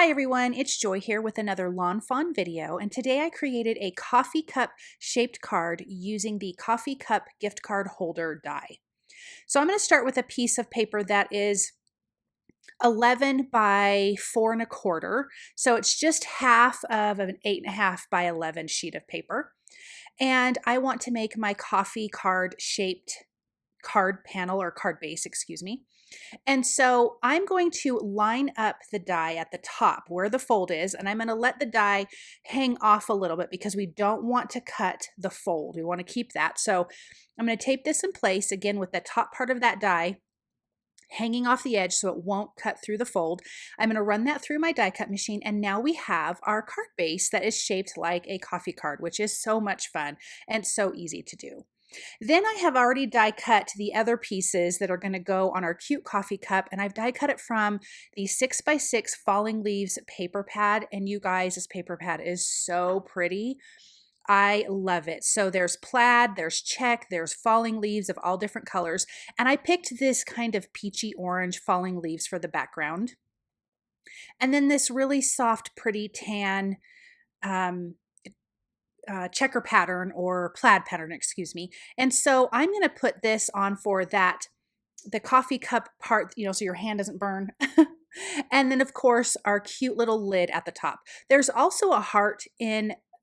Hi everyone, it's Joy here with another Lawn Fawn video, and today I created a coffee cup shaped card using the coffee cup gift card holder die. So I'm going to start with a piece of paper that is 11 by 4 1/4. So it's just half of an 8.5 by 11 sheet of paper. And I want to make my coffee card shaped card panel or card base, excuse me. And so I'm going to line up the die at the top where the fold is, and I'm going to let the die hang off a little bit because we don't want to cut the fold. We want to keep that. So I'm going to tape this in place again with the top part of that die hanging off the edge so it won't cut through the fold. I'm going to run that through my die cut machine, and now we have our card base that is shaped like a coffee card, which is so much fun and so easy to do. Then I have already die cut the other pieces that are going to go on our cute coffee cup, and I've die cut it from the 6x6 Falling Leaves paper pad, and you guys, this paper pad is so pretty. I love it. So there's plaid, there's check, there's falling leaves of all different colors, and I picked this kind of peachy orange falling leaves for the background. And then this really soft, pretty tan checker pattern or plaid pattern, excuse me. And so I'm going to put this on for the coffee cup part, so your hand doesn't burn. And then of course our cute little lid at the top. There's also a heart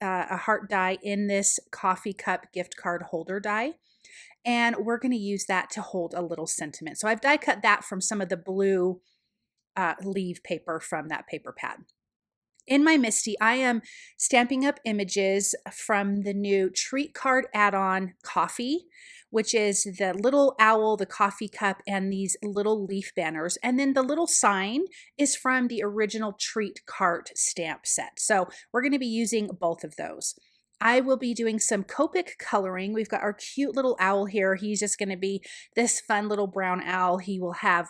die in this coffee cup gift card holder die. And we're going to use that to hold a little sentiment. So I've die cut that from some of the blue leaf paper from that paper pad. In my MISTI, I am stamping up images from the new treat card add-on coffee, which is the little owl, the coffee cup, and these little leaf banners. And then the little sign is from the original treat cart stamp set. So we're going to be using both of those. I will be doing some Copic coloring. We've got our cute little owl here. He's just going to be this fun little brown owl. He will have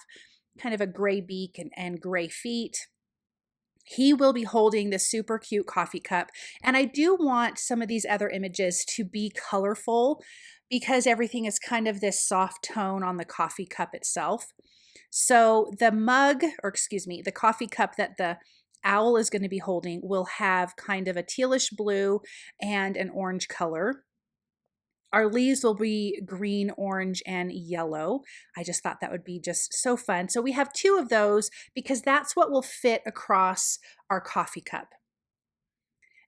kind of a gray beak and gray feet. He will be holding this super cute coffee cup. And I do want some of these other images to be colorful because everything is kind of this soft tone on the coffee cup itself. So the mug, or excuse me, the coffee cup that the owl is going to be holding will have kind of a tealish blue and an orange color. Our leaves will be green, orange, and yellow. I just thought that would be just so fun. So we have two of those because that's what will fit across our coffee cup.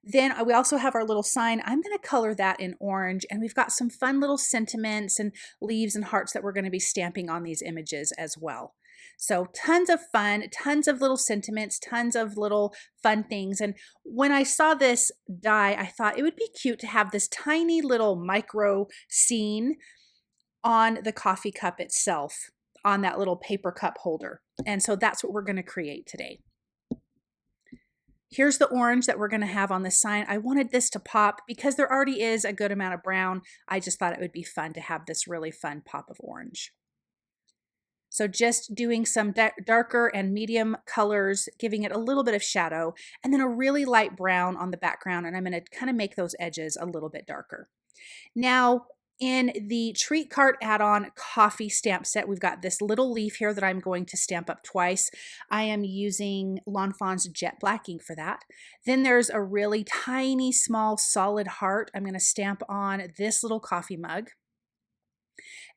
Then we also have our little sign. I'm going to color that in orange, and we've got some fun little sentiments and leaves and hearts that we're going to be stamping on these images as well. So tons of fun, tons of little sentiments, tons of little fun things. And when I saw this die, I thought it would be cute to have this tiny little micro scene on the coffee cup itself, on that little paper cup holder. And so that's what we're going to create today. Here's the orange that we're going to have on the sign. I wanted this to pop because there already is a good amount of brown. I just thought it would be fun to have this really fun pop of orange. So just doing some darker and medium colors, giving it a little bit of shadow, and then a really light brown on the background. And I'm going to kind of make those edges a little bit darker. Now, in the treat cart add-on coffee stamp set, we've got this little leaf here that I'm going to stamp up twice. I am using Lawn Fawn's Jet Blacking for that. Then there's a really tiny, small, solid heart I'm going to stamp on this little coffee mug.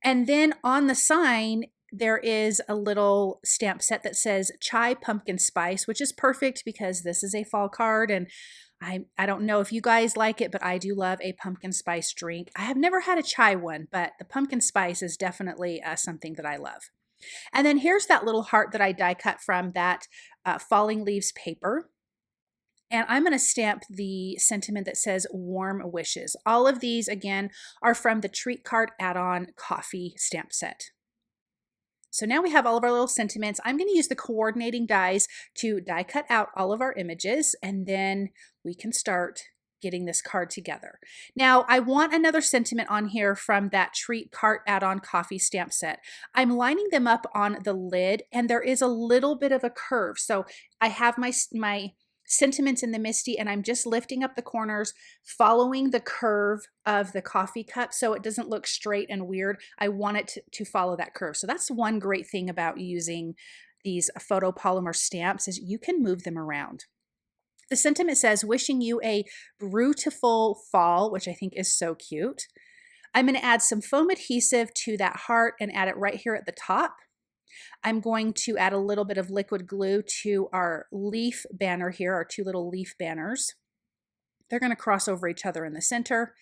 And then on the sign, there is a little stamp set that says Chai Pumpkin Spice, which is perfect because this is a fall card, and I don't know if you guys like it, but I do love a pumpkin spice drink. I have never had a chai one, but the pumpkin spice is definitely something that I love. And then here's that little heart that I die cut from that Falling Leaves paper. And I'm going to stamp the sentiment that says Warm Wishes. All of these, again, are from the Treat Cart add-on coffee stamp set. So now we have all of our little sentiments. I'm going to use the coordinating dies to die cut out all of our images, and then we can start getting this card together. Now, I want another sentiment on here from that Treat Cart add-on coffee stamp set. I'm lining them up on the lid, and there is a little bit of a curve. So I have my sentiments in the MISTI, and I'm just lifting up the corners, following the curve of the coffee cup so it doesn't look straight and weird. I want it to follow that curve. So that's one great thing about using these photopolymer stamps is you can move them around. The sentiment says, wishing you a beautiful fall, which I think is so cute. I'm going to add some foam adhesive to that heart and add it right here at the top. I'm going to add a little bit of liquid glue to our leaf banner here, our two little leaf banners. They're going to cross over each other in the center.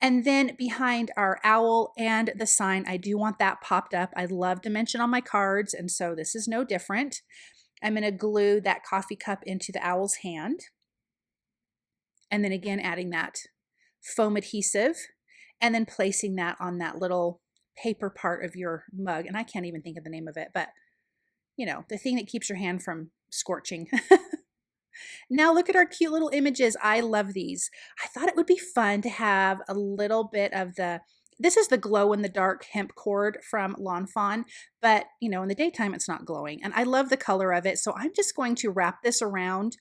And then behind our owl and the sign, I do want that popped up. I love dimension on my cards, and so this is no different. I'm going to glue that coffee cup into the owl's hand. And then again, adding that foam adhesive and then placing that on that little paper part of your mug. And I can't even think of the name of it, but you know, the thing that keeps your hand from scorching. Now look at our cute little images. I love these. I thought it would be fun to have a little bit of this is the glow in the dark hemp cord from Lawn Fawn, but you know, in the daytime it's not glowing. And I love the color of it. So I'm just going to wrap this around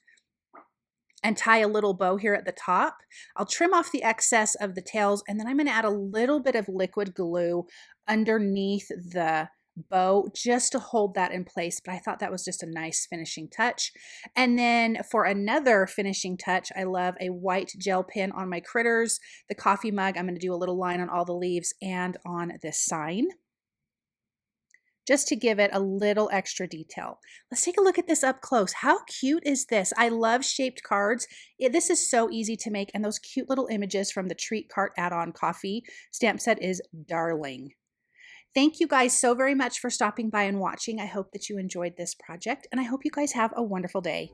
and tie a little bow here at the top. I'll trim off the excess of the tails, and then I'm going to add a little bit of liquid glue underneath the bow just to hold that in place, but I thought that was just a nice finishing touch. And then for another finishing touch, I love a white gel pen on my critters. The coffee mug, I'm going to do a little line on all the leaves and on this sign, just to give it a little extra detail. Let's take a look at this up close. How cute is this? I love shaped cards. This is so easy to make, and those cute little images from the Treat Cart Add-on Coffee stamp set is darling. Thank you guys so very much for stopping by and watching. I hope that you enjoyed this project, and I hope you guys have a wonderful day.